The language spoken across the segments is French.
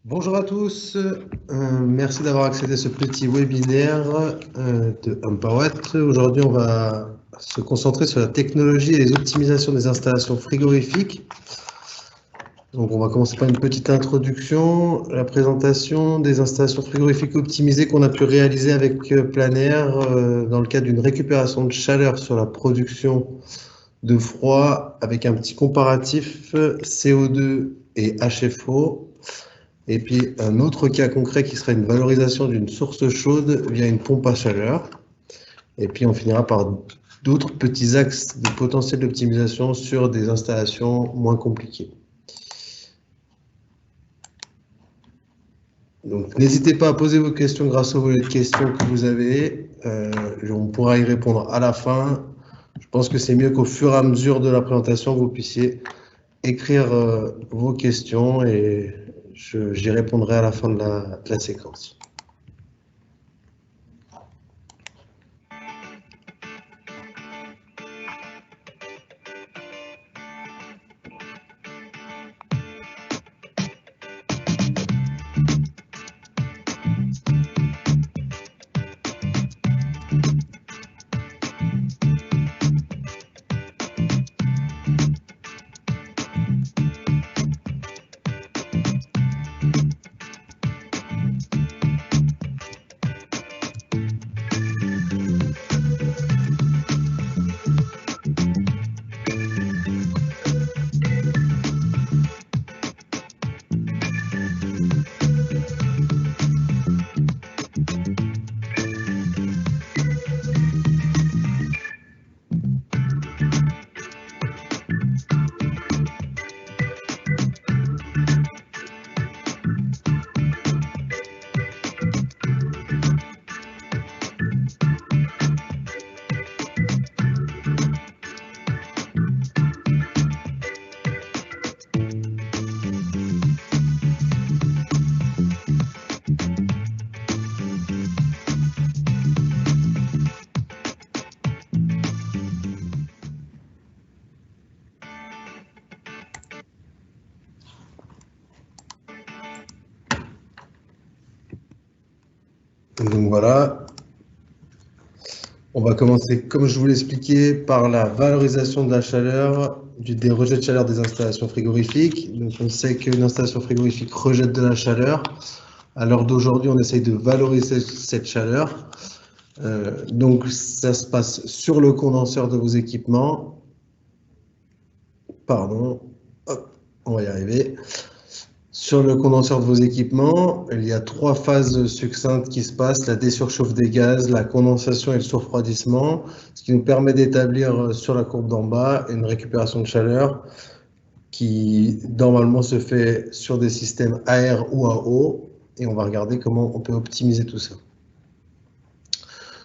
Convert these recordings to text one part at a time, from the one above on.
Bonjour à tous, merci d'avoir accédé à ce petit webinaire de Empowatt. Aujourd'hui, on va se concentrer sur la technologie et les optimisations des installations frigorifiques. Donc, on va commencer par une petite introduction, la présentation des installations frigorifiques optimisées qu'on a pu réaliser avec Planair dans le cadre d'une récupération de chaleur sur la production de froid avec un petit comparatif CO2 et HFO. Et puis un autre cas concret qui serait une valorisation d'une source chaude via une pompe à chaleur. Et puis on finira par d'autres petits axes de potentiel d'optimisation sur des installations moins compliquées. Donc n'hésitez pas à poser vos questions grâce au volet de questions que vous avez. On pourra y répondre à la fin. Je pense que c'est mieux qu'au fur et à mesure de la présentation, vous puissiez écrire vos questions et j'y répondrai à la fin de la séquence. Donc voilà, on va commencer, comme je vous l'expliquais, par la valorisation de la chaleur, des rejets de chaleur des installations frigorifiques. Donc on sait qu'une installation frigorifique rejette de la chaleur. À l'heure d'aujourd'hui, on essaye de valoriser cette chaleur. Donc ça se passe sur le condenseur de vos équipements. Pardon, hop, on va y arriver. Sur le condenseur de vos équipements, il y a 3 phases succinctes qui se passent, la désurchauffe des gaz, la condensation et le surfroidissement, ce qui nous permet d'établir sur la courbe d'en bas une récupération de chaleur qui normalement se fait sur des systèmes à air ou à eau, et on va regarder comment on peut optimiser tout ça.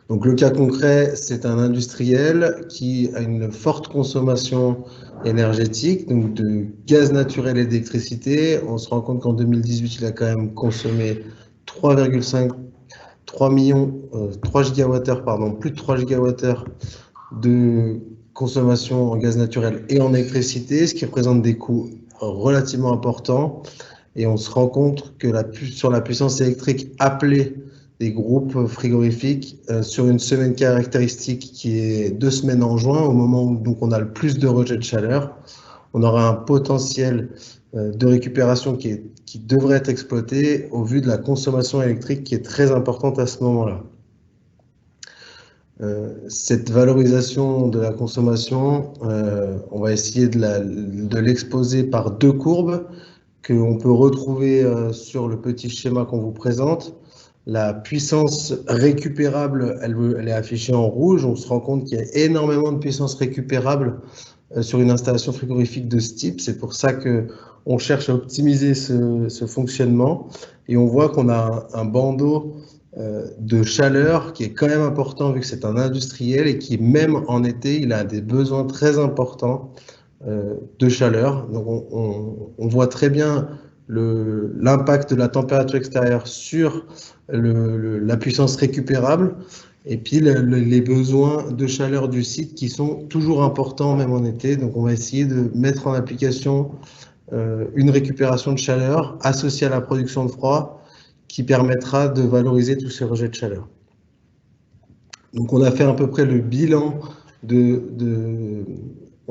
Donc le cas concret, c'est un industriel qui a une forte consommation énergétique, donc de gaz naturel et d'électricité. On se rend compte qu'en 2018, il a quand même consommé 3 gigawattheures, plus de 3 gigawattheures de consommation en gaz naturel et en électricité, ce qui représente des coûts relativement importants. Et on se rend compte que sur la puissance électrique appelée des groupes frigorifiques sur une semaine caractéristique qui est 2 semaines en juin, au moment où donc on a le plus de rejet de chaleur, on aura un potentiel de récupération qui devrait être exploité au vu de la consommation électrique qui est très importante à ce moment-là. Cette valorisation de la consommation, on va essayer de l'exposer par 2 courbes qu'on peut retrouver sur le petit schéma qu'on vous présente. La puissance récupérable, elle est affichée en rouge. On se rend compte qu'il y a énormément de puissance récupérable sur une installation frigorifique de ce type. C'est pour ça qu'on cherche à optimiser ce fonctionnement. Et on voit qu'on a un bandeau de chaleur qui est quand même important vu que c'est un industriel et qui, même en été, il a des besoins très importants de chaleur. Donc on voit très bien l'impact de la température extérieure sur la puissance récupérable et puis les besoins de chaleur du site qui sont toujours importants même en été. Donc on va essayer de mettre en application une récupération de chaleur associée à la production de froid qui permettra de valoriser tous ces rejets de chaleur. Donc on a fait à peu près le bilan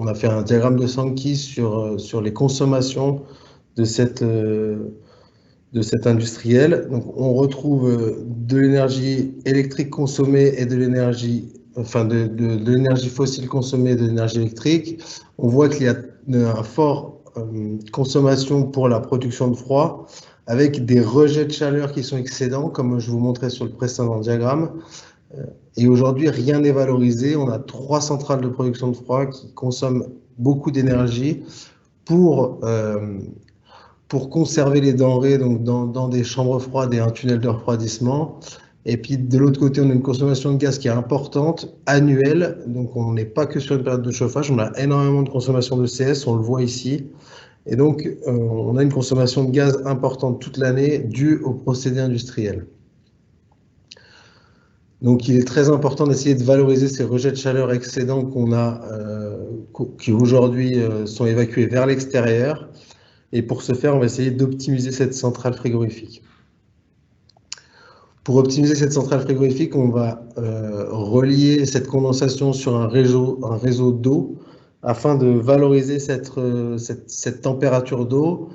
on a fait un diagramme de Sankey sur les consommations de cet industriel. Donc on retrouve de l'énergie électrique consommée et de l'énergie fossile consommée et de l'énergie électrique. On voit qu'il y a un fort consommation pour la production de froid avec des rejets de chaleur qui sont excédents, comme je vous montrais sur le précédent diagramme. Et aujourd'hui, rien n'est valorisé. On a 3 centrales de production de froid qui consomment beaucoup d'énergie pour conserver les denrées donc dans des chambres froides et un tunnel de refroidissement. Et puis de l'autre côté, on a une consommation de gaz qui est importante, annuelle. Donc on n'est pas que sur une période de chauffage, on a énormément de consommation de CS, on le voit ici. Et donc on a une consommation de gaz importante toute l'année due au procédé industriel. Donc il est très important d'essayer de valoriser ces rejets de chaleur excédents qu'on a, qui aujourd'hui sont évacués vers l'extérieur. Et pour ce faire, on va essayer d'optimiser cette centrale frigorifique. Pour optimiser cette centrale frigorifique, on va relier cette condensation sur un réseau d'eau afin de valoriser cette température d'eau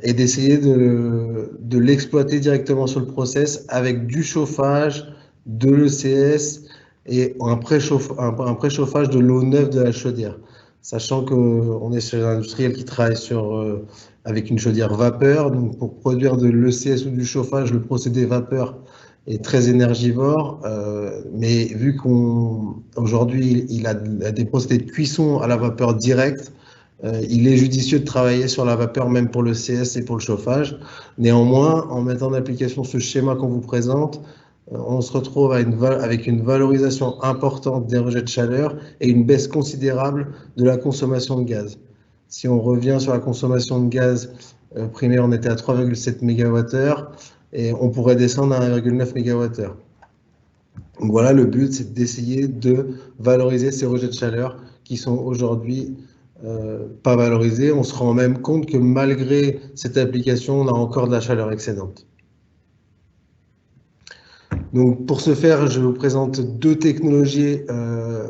et d'essayer de l'exploiter directement sur le process avec du chauffage, de l'ECS et un préchauffage de l'eau neuve de la chaudière. Sachant qu'on est sur un industriel qui travaille avec une chaudière vapeur. Donc pour produire de l'ECS ou du chauffage, le procédé vapeur est très énergivore. Mais vu qu'aujourd'hui, il a des procédés de cuisson à la vapeur directe, il est judicieux de travailler sur la vapeur même pour le CS et pour le chauffage. Néanmoins, en mettant en application ce schéma qu'on vous présente, on se retrouve avec une valorisation importante des rejets de chaleur et une baisse considérable de la consommation de gaz. Si on revient sur la consommation de gaz primaire, on était à 3,7 MWh et on pourrait descendre à 1,9 MWh. Donc voilà, le but, c'est d'essayer de valoriser ces rejets de chaleur qui sont aujourd'hui pas valorisés. On se rend même compte que malgré cette application, on a encore de la chaleur excédente. Donc pour ce faire, je vous présente 2 technologies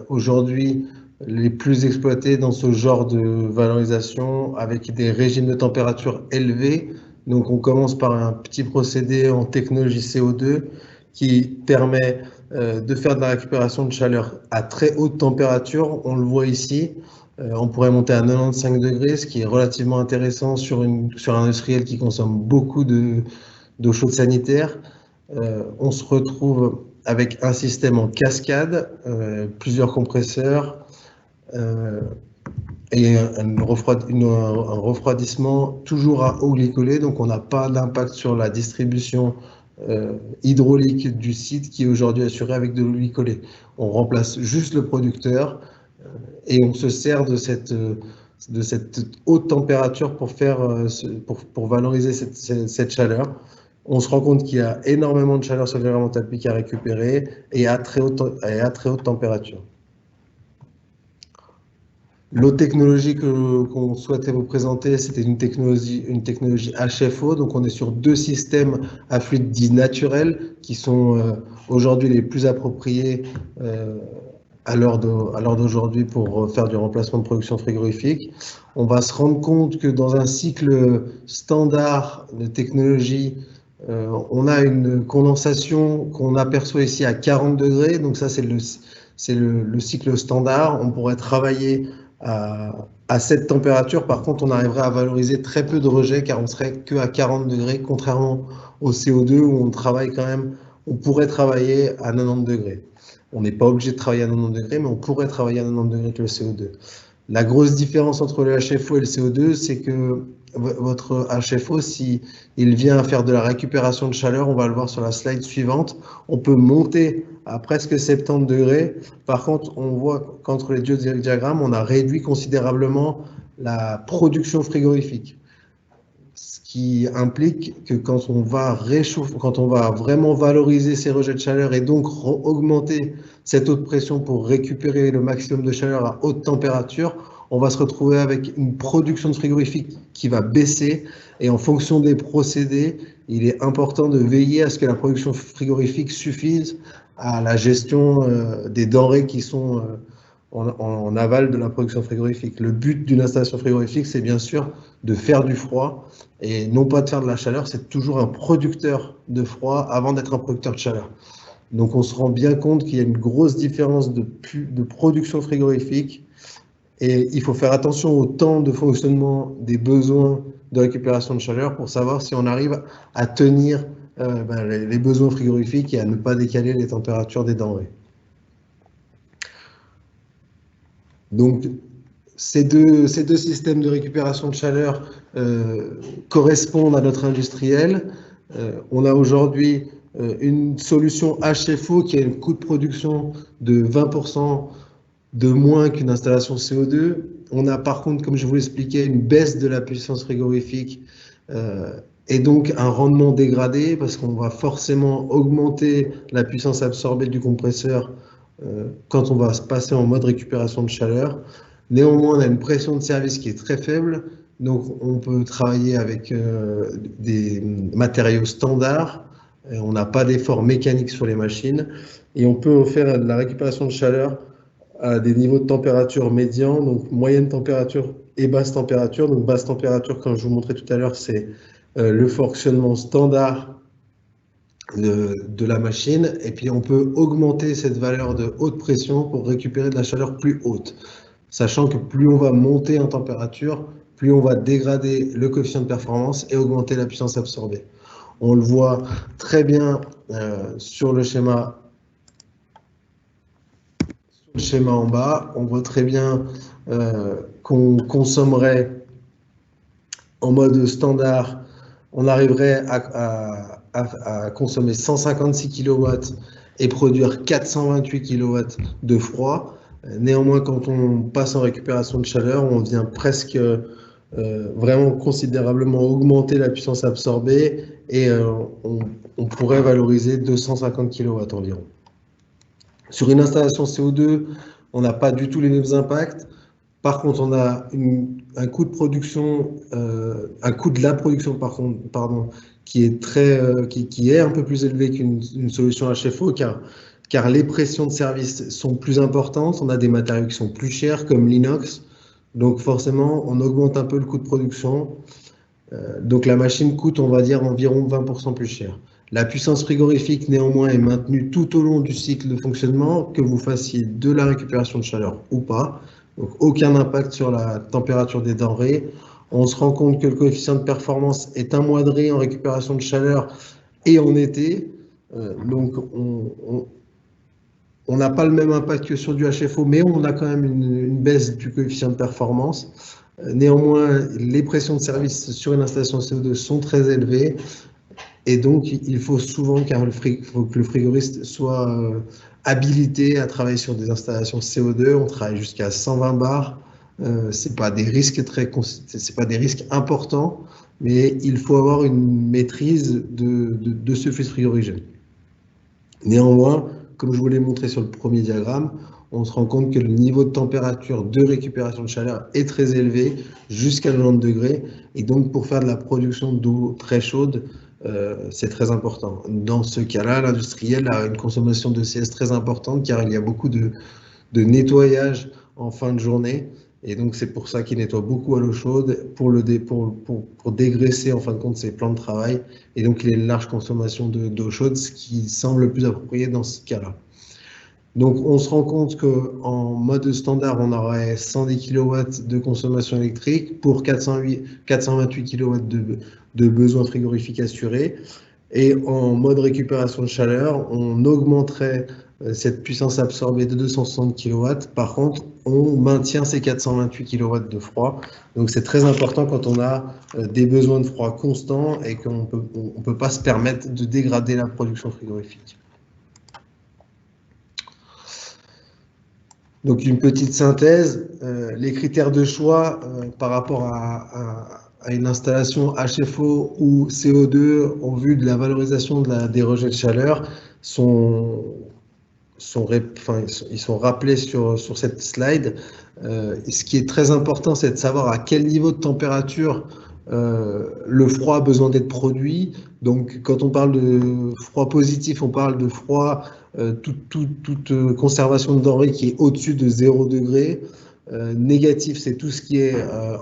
aujourd'hui les plus exploitées dans ce genre de valorisation avec des régimes de température élevés. Donc on commence par un petit procédé en technologie CO2 qui permet de faire de la récupération de chaleur à très haute température. On le voit ici, on pourrait monter à 95 degrés, ce qui est relativement intéressant sur un industriel qui consomme beaucoup d'eau chaude sanitaire. On se retrouve avec un système en cascade, plusieurs compresseurs et un refroidissement toujours à eau glycolée. Donc on n'a pas d'impact sur la distribution hydraulique du site qui est aujourd'hui assurée avec de l'eau glycolée. On remplace juste le producteur et on se sert de cette haute température pour valoriser cette chaleur. On se rend compte qu'il y a énormément de chaleur sur l'environnement pic à récupérer et à très haute température. L'autre technologie qu'on souhaitait vous présenter, c'était une technologie HFO. Donc on est sur 2 systèmes à fluide dit naturel qui sont aujourd'hui les plus appropriés à l'heure d'aujourd'hui pour faire du remplacement de production frigorifique. On va se rendre compte que dans un cycle standard de technologie, on a une condensation qu'on aperçoit ici à 40 degrés. Donc ça, c'est le cycle standard. On pourrait travailler à cette température. Par contre, on arriverait à valoriser très peu de rejets car on serait que à 40 degrés, contrairement au CO2 où on pourrait travailler à 90 degrés. On n'est pas obligé de travailler à 90 degrés, mais on pourrait travailler à 90 degrés avec le CO2. La grosse différence entre le HFO et le CO2, c'est que votre HFO, s'il vient faire de la récupération de chaleur, on va le voir sur la slide suivante, on peut monter à presque 70 degrés. Par contre, on voit qu'entre les 2 diagrammes, on a réduit considérablement la production frigorifique. Ce qui implique que quand on va vraiment valoriser ces rejets de chaleur et donc augmenter cette haute pression pour récupérer le maximum de chaleur à haute température, on va se retrouver avec une production de frigorifique qui va baisser. Et en fonction des procédés, il est important de veiller à ce que la production frigorifique suffise à la gestion des denrées qui sont en aval de la production frigorifique. Le but d'une installation frigorifique, c'est bien sûr de faire du froid et non pas de faire de la chaleur. C'est toujours un producteur de froid avant d'être un producteur de chaleur. Donc on se rend bien compte qu'il y a une grosse différence de production frigorifique et il faut faire attention au temps de fonctionnement des besoins de récupération de chaleur pour savoir si on arrive à tenir les besoins frigorifiques et à ne pas décaler les températures des denrées. Donc, ces deux systèmes de récupération de chaleur correspondent à notre industriel. On a aujourd'hui une solution HFO qui a un coût de production de 20% de moins qu'une installation CO2. On a par contre, comme je vous l'expliquais, une baisse de la puissance frigorifique et donc un rendement dégradé parce qu'on va forcément augmenter la puissance absorbée du compresseur quand on va se passer en mode récupération de chaleur. Néanmoins, on a une pression de service qui est très faible, donc on peut travailler avec des matériaux standards, on n'a pas d'effort mécanique sur les machines, et on peut faire de la récupération de chaleur à des niveaux de température médians, donc moyenne température et basse température. Donc basse température, comme je vous montrais tout à l'heure, c'est le fonctionnement standard de la machine, et puis on peut augmenter cette valeur de haute pression pour récupérer de la chaleur plus haute, sachant que plus on va monter en température, plus on va dégrader le coefficient de performance et augmenter la puissance absorbée. On le voit très bien sur le schéma en bas. On voit très bien qu'on consommerait en mode standard, on arriverait à consommer 156 kW et produire 428 kW de froid. Néanmoins, quand on passe en récupération de chaleur, on vient presque vraiment considérablement augmenter la puissance absorbée et on pourrait valoriser 250 kW environ. Sur une installation CO2, on n'a pas du tout les mêmes impacts. Par contre, on a un coût de production, un coût de la production, qui est un peu plus élevé qu'une solution HFO, car les pressions de service sont plus importantes. On a des matériaux qui sont plus chers, comme l'inox. Donc forcément, on augmente un peu le coût de production. Donc la machine coûte, on va dire, environ 20% plus cher. La puissance frigorifique, néanmoins, est maintenue tout au long du cycle de fonctionnement, que vous fassiez de la récupération de chaleur ou pas. Donc aucun impact sur la température des denrées. On se rend compte que le coefficient de performance est amoindri en récupération de chaleur et en été. Donc on n'a pas le même impact que sur du HFO, mais on a quand même une baisse du coefficient de performance. Néanmoins, les pressions de service sur une installation CO2 sont très élevées. Et donc, il faut souvent que le frigoriste soit habilité à travailler sur des installations CO2. On travaille jusqu'à 120 bars. C'est pas des risques importants, mais il faut avoir une maîtrise de ce flux frigorigène. Néanmoins, comme je vous l'ai montré sur le premier diagramme, on se rend compte que le niveau de température de récupération de chaleur est très élevé, jusqu'à 90 degrés. Et donc, pour faire de la production d'eau très chaude, c'est très important. Dans ce cas-là, l'industriel a une consommation de CS très importante, car il y a beaucoup de nettoyage en fin de journée. Et donc, c'est pour ça qu'il nettoie beaucoup à l'eau chaude pour dégraisser en fin de compte ses plans de travail. Et donc, il y a une large consommation d'eau chaude, ce qui semble le plus approprié dans ce cas-là. Donc, on se rend compte qu'en mode standard, on aurait 110 kW de consommation électrique pour 428 kW de besoins frigorifiques assurés. Et en mode récupération de chaleur, on augmenterait cette puissance absorbée de 260 kW. Par contre, on maintient ces 428 kW de froid. Donc, c'est très important quand on a des besoins de froid constants et qu'on ne peut pas se permettre de dégrader la production frigorifique. Donc, une petite synthèse, les critères de choix par rapport à une installation HFO ou CO2 en vue de la valorisation des rejets de chaleur sont ils sont rappelés sur cette slide. Ce qui est très important, c'est de savoir à quel niveau de température le froid a besoin d'être produit. Donc, quand on parle de froid positif, on parle de froid, toute conservation de denrées qui est au-dessus de 0 degré. Négatif, c'est tout ce qui est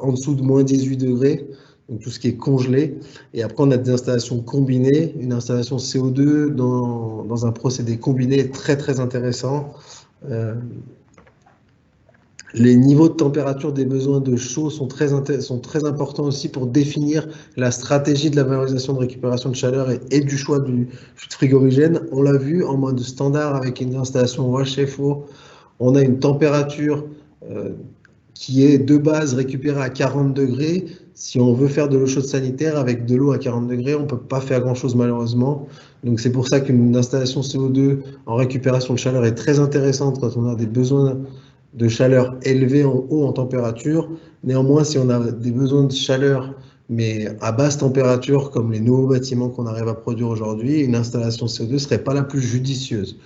en dessous de moins 18 degrés, donc tout ce qui est congelé. Et après, on a des installations combinées. Une installation CO2 dans un procédé combiné est très, très intéressant. Les niveaux de température des besoins de chaud sont très importants aussi pour définir la stratégie de la valorisation de récupération de chaleur et du choix du fluide frigorigène. On l'a vu en mode standard avec une installation HFO, on a une température qui est de base récupérée à 40 degrés. Si on veut faire de l'eau chaude sanitaire avec de l'eau à 40 degrés, on ne peut pas faire grand-chose malheureusement. Donc c'est pour ça qu'une installation CO2 en récupération de chaleur est très intéressante quand on a des besoins de chaleur élevés en haut en température. Néanmoins, si on a des besoins de chaleur mais à basse température, comme les nouveaux bâtiments qu'on arrive à produire aujourd'hui, une installation CO2 ne serait pas la plus judicieuse.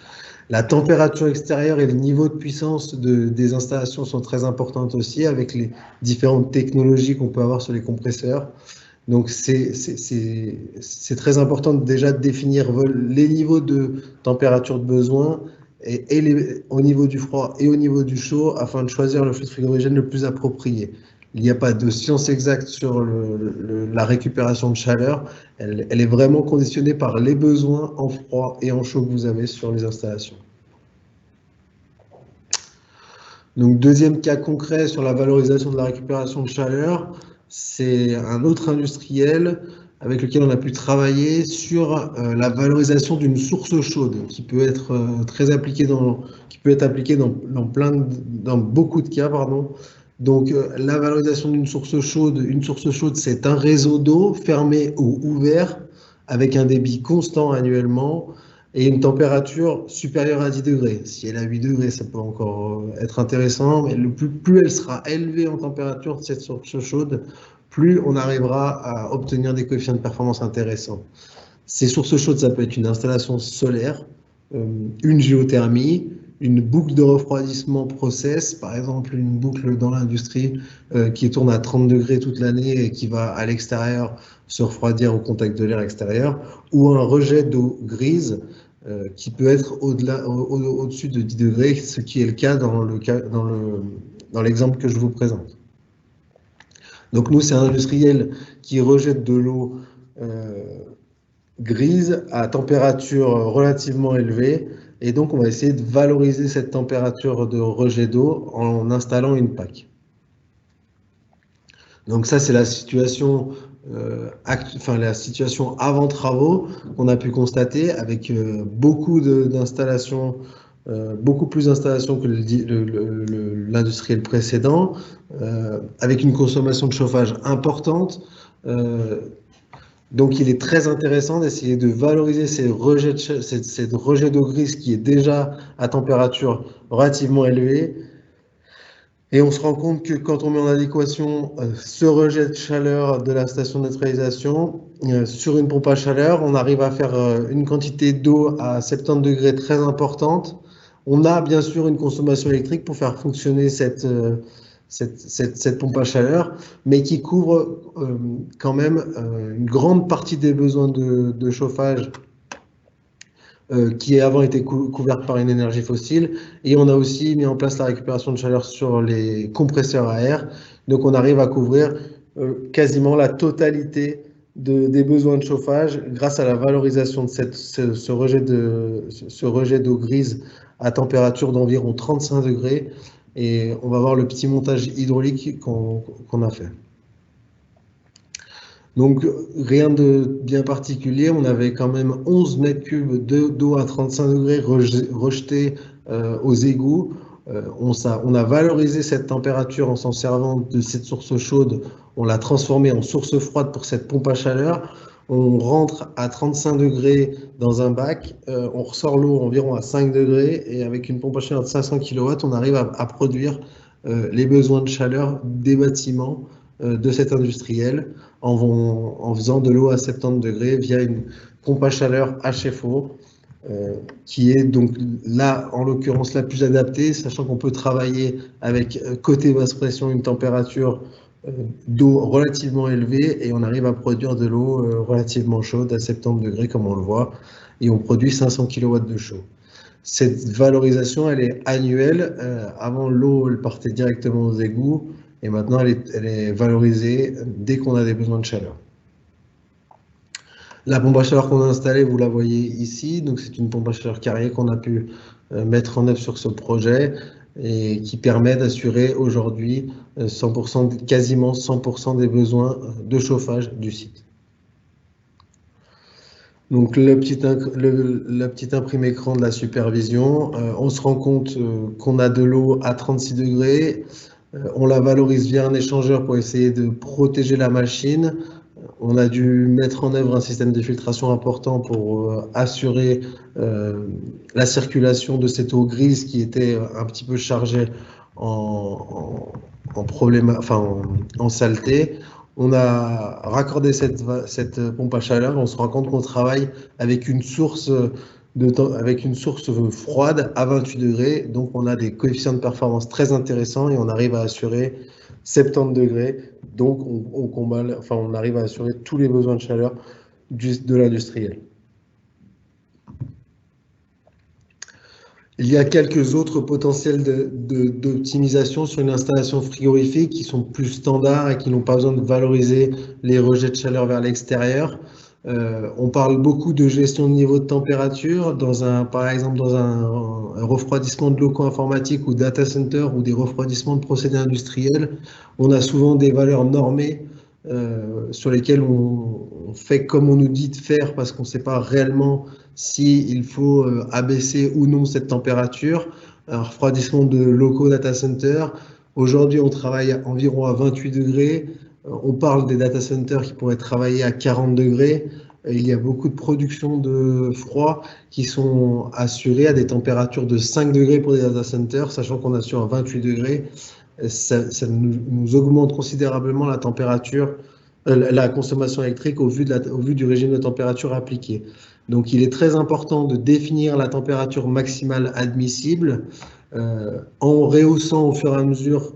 La température extérieure et le niveau de puissance des installations sont très importantes aussi, avec les différentes technologies qu'on peut avoir sur les compresseurs. Donc, c'est très important déjà de définir les niveaux de température de besoin au niveau du froid et au niveau du chaud afin de choisir le fluide frigorigène le plus approprié. Il n'y a pas de science exacte sur la récupération de chaleur. Elle est vraiment conditionnée par les besoins en froid et en chaud que vous avez sur les installations. Donc, deuxième cas concret sur la valorisation de la récupération de chaleur, c'est un autre industriel avec lequel on a pu travailler sur la valorisation d'une source chaude qui peut être appliquée dans beaucoup de cas, pardon. Donc, la valorisation d'une source chaude, c'est un réseau d'eau fermé ou ouvert avec un débit constant annuellement et une température supérieure à 10 degrés. Si elle est à 8 degrés, ça peut encore être intéressant, mais plus elle sera élevée en température, cette source chaude, plus on arrivera à obtenir des coefficients de performance intéressants. Ces sources chaudes, ça peut être une installation solaire, une géothermie, une boucle de refroidissement process, par exemple une boucle dans l'industrie qui tourne à 30 degrés toute l'année et qui va à l'extérieur se refroidir au contact de l'air extérieur, ou un rejet d'eau grise qui peut être au-dessus de 10 degrés, ce qui est le cas dans l'exemple que je vous présente. Donc nous, c'est un industriel qui rejette de l'eau grise à température relativement élevée. Et donc, on va essayer de valoriser cette température de rejet d'eau en installant une PAC. Donc ça, c'est la situation, la situation avant travaux qu'on a pu constater avec beaucoup d'installations, beaucoup plus d'installations que l'industriel précédent, avec une consommation de chauffage importante. Donc, il est très intéressant d'essayer de valoriser ces rejets d'eau grise qui est déjà à température relativement élevée. Et on se rend compte que quand on met en adéquation ce rejet de chaleur de la station de neutralisation sur une pompe à chaleur, on arrive à faire une quantité d'eau à 70 degrés très importante. On a bien sûr une consommation électrique pour faire fonctionner cette pompe à chaleur, mais qui couvre quand même une grande partie des besoins de chauffage qui avant était couverte par une énergie fossile. Et on a aussi mis en place la récupération de chaleur sur les compresseurs à air. Donc on arrive à couvrir quasiment la totalité des besoins de chauffage grâce à la valorisation de ce rejet d'eau grise à température d'environ 35 degrés. Et on va voir le petit montage hydraulique qu'on a fait. Donc, rien de bien particulier. On avait quand même 11 mètres cubes d'eau à 35 degrés rejetés aux égouts. On a valorisé cette température en s'en servant de cette source chaude. On l'a transformée en source froide pour cette pompe à chaleur. On rentre à 35 degrés dans un bac, on ressort l'eau environ à 5 degrés et avec une pompe à chaleur de 500 kW, on arrive à produire les besoins de chaleur des bâtiments de cet industriel en faisant de l'eau à 70 degrés via une pompe à chaleur HFO qui est donc là, en l'occurrence, la plus adaptée, sachant qu'on peut travailler avec, côté basse pression, une température d'eau relativement élevée, et on arrive à produire de l'eau relativement chaude à 70 degrés, comme on le voit, et on produit 500 kW de chaud. Cette valorisation, elle est annuelle. Avant, l'eau, elle partait directement aux égouts, et maintenant, elle est valorisée dès qu'on a des besoins de chaleur. La pompe à chaleur qu'on a installée, vous la voyez ici. Donc, c'est une pompe à chaleur Carrier qu'on a pu mettre en œuvre sur ce projet et qui permet d'assurer aujourd'hui 100%, quasiment 100% des besoins de chauffage du site. Donc, le petit imprimé écran de la supervision, on se rend compte qu'on a de l'eau à 36 degrés. On la valorise via un échangeur pour essayer de protéger la machine. On a dû mettre en œuvre un système de filtration important pour assurer la circulation de cette eau grise qui était un petit peu chargée en saleté. On a raccordé cette pompe à chaleur. On se rend compte qu'on travaille avec une source froide à 28 degrés. Donc, on a des coefficients de performance très intéressants et on arrive à assurer 70 degrés. Donc, on arrive à assurer tous les besoins de chaleur de l'industriel. Il y a quelques autres potentiels d'optimisation sur une installation frigorifique qui sont plus standards et qui n'ont pas besoin de valoriser les rejets de chaleur vers l'extérieur. On parle beaucoup de gestion de niveau de température, par exemple dans un refroidissement de locaux informatiques ou data center ou des refroidissements de procédés industriels. On a souvent des valeurs normées sur lesquelles on fait comme on nous dit de faire parce qu'on ne sait pas réellement s'il faut abaisser ou non cette température. Un refroidissement de locaux data center. Aujourd'hui, on travaille environ à 28 degrés. On parle des data centers qui pourraient travailler à 40 degrés. Il y a beaucoup de productions de froid qui sont assurées à des températures de 5 degrés pour des data centers, sachant qu'on assure à 28 degrés. Ça nous augmente considérablement la température, la consommation électrique au vu du régime de température appliqué. Donc, il est très important de définir la température maximale admissible en rehaussant au fur et à mesure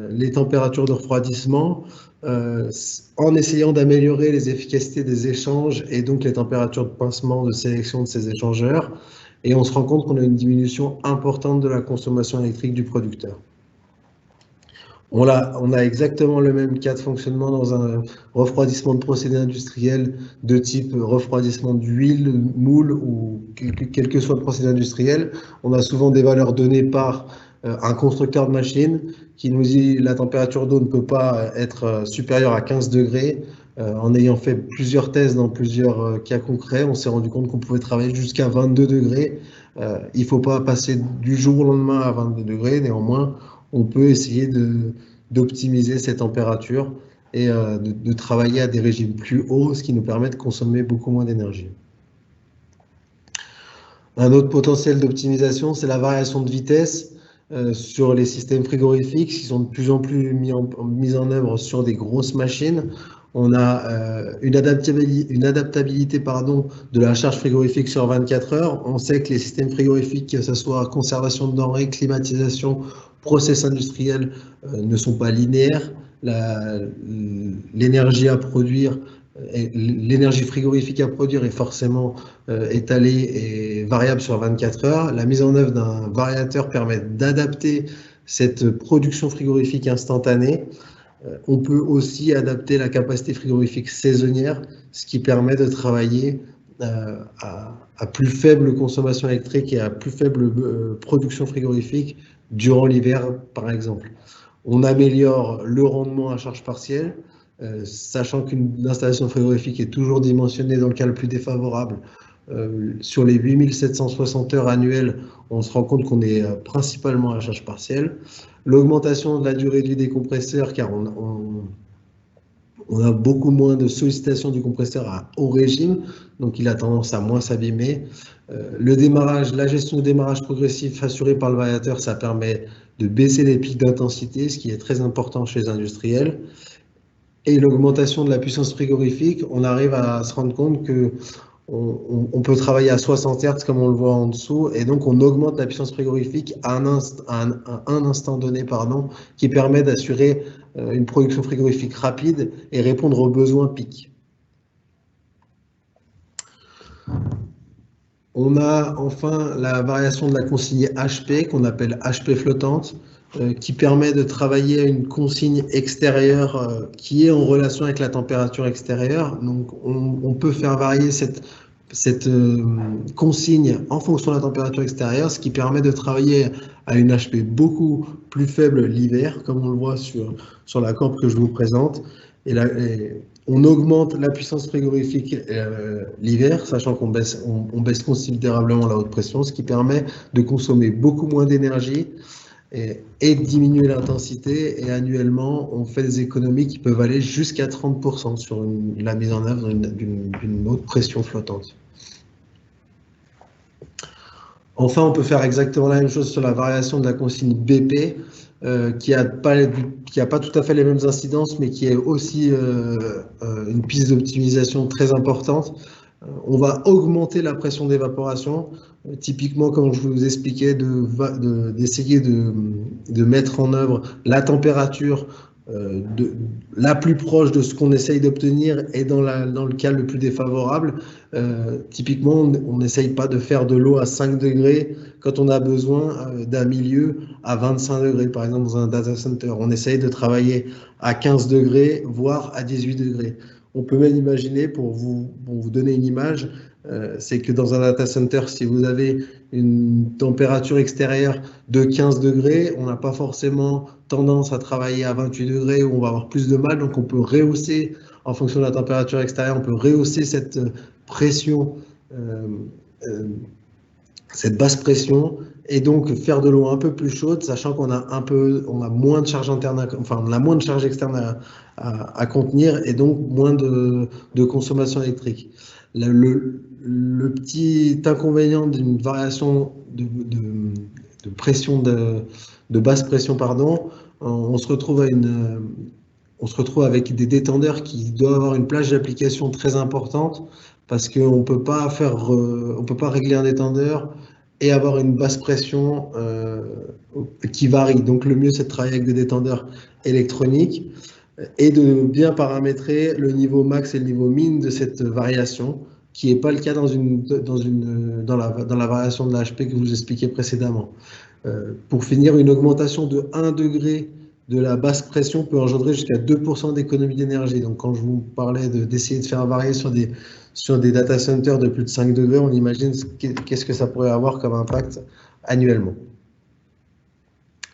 les températures de refroidissement, en essayant d'améliorer les efficacités des échanges et donc les températures de pincement de sélection de ces échangeurs. Et on se rend compte qu'on a une diminution importante de la consommation électrique du producteur. On a exactement le même cas de fonctionnement dans un refroidissement de procédés industriels de type refroidissement d'huile, moule ou quel que soit le procédé industriel. On a souvent des valeurs données par un constructeur de machine qui nous dit la température d'eau ne peut pas être supérieure à 15 degrés. En ayant fait plusieurs tests dans plusieurs cas concrets, on s'est rendu compte qu'on pouvait travailler jusqu'à 22 degrés. Il ne faut pas passer du jour au lendemain à 22 degrés. Néanmoins, on peut essayer d'optimiser ces températures et de travailler à des régimes plus hauts, ce qui nous permet de consommer beaucoup moins d'énergie. Un autre potentiel d'optimisation, c'est la variation de vitesse sur les systèmes frigorifiques qui sont de plus en plus mis en œuvre sur des grosses machines. On a une adaptabilité de la charge frigorifique sur 24 heures. On sait que les systèmes frigorifiques, que ce soit conservation de denrées, climatisation, process industriel, ne sont pas linéaires. L'énergie à produire, l'énergie frigorifique à produire est forcément étalée et variable sur 24 heures. La mise en œuvre d'un variateur permet d'adapter cette production frigorifique instantanée. On peut aussi adapter la capacité frigorifique saisonnière, ce qui permet de travailler à plus faible consommation électrique et à plus faible production frigorifique durant l'hiver, par exemple. On améliore le rendement à charge partielle, sachant qu'une installation frigorifique est toujours dimensionnée dans le cas le plus défavorable. Sur les 8760 heures annuelles, on se rend compte qu'on est principalement à charge partielle. L'augmentation de la durée de vie des compresseurs, car on a beaucoup moins de sollicitations du compresseur à haut régime, donc il a tendance à moins s'abîmer. La gestion du démarrage progressif assurée par le variateur, ça permet de baisser les pics d'intensité, ce qui est très important chez les industriels. Et l'augmentation de la puissance frigorifique, on arrive à se rendre compte que on peut travailler à 60 Hz comme on le voit en dessous, et donc on augmente la puissance frigorifique à un instant donné, pardon, qui permet d'assurer une production frigorifique rapide et répondre aux besoins pics. On a enfin la variation de la consigne HP, qu'on appelle HP flottante, qui permet de travailler à une consigne extérieure qui est en relation avec la température extérieure. Donc on peut faire varier cette consigne en fonction de la température extérieure, ce qui permet de travailler à une HP beaucoup plus faible l'hiver, comme on le voit sur la courbe que je vous présente. Et on augmente la puissance frigorifique l'hiver, sachant qu'on baisse, on baisse considérablement la haute pression, ce qui permet de consommer beaucoup moins d'énergie et de diminuer l'intensité. Et annuellement, on fait des économies qui peuvent aller jusqu'à 30% sur la mise en œuvre d'une haute pression flottante. Enfin, on peut faire exactement la même chose sur la variation de la consigne BP, qui n'a pas tout à fait les mêmes incidences, mais qui est aussi une piste d'optimisation très importante. On va augmenter la pression d'évaporation, typiquement comme je vous expliquais, d'essayer de mettre en œuvre la température la plus proche de ce qu'on essaye d'obtenir et dans le cas le plus défavorable. Typiquement, on n'essaye pas de faire de l'eau à 5 degrés quand on a besoin d'un milieu à 25 degrés, par exemple dans un data center. On essaye de travailler à 15 degrés, voire à 18 degrés. On peut même imaginer, pour vous donner une image, c'est que dans un data center, si vous avez une température extérieure de 15 degrés, on n'a pas forcément tendance à travailler à 28 degrés où on va avoir plus de mal. Donc on peut rehausser, en fonction de la température extérieure, on peut rehausser cette pression, cette basse pression, et donc faire de l'eau un peu plus chaude, sachant qu'on a moins de charge interne, enfin on a moins de charge externe à contenir, et donc moins de consommation électrique. Le petit inconvénient d'une variation de pression de basse pression, pardon, on se retrouve avec des détendeurs qui doivent avoir une plage d'application très importante, parce qu'on peut pas régler un détendeur et avoir une basse pression qui varie. Donc le mieux, c'est de travailler avec des détendeurs électroniques et de bien paramétrer le niveau max et le niveau min de cette variation, qui n'est pas le cas dans la variation de l'HP que je vous expliquais précédemment. Pour finir, une augmentation de 1 degré de la basse pression peut engendrer jusqu'à 2% d'économie d'énergie. Donc quand je vous parlais d'essayer de faire varier sur des data centers de plus de 5 degrés, on imagine qu'est-ce que ça pourrait avoir comme impact annuellement.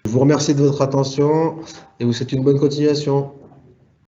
Je vous remercie de votre attention et vous souhaite une bonne continuation.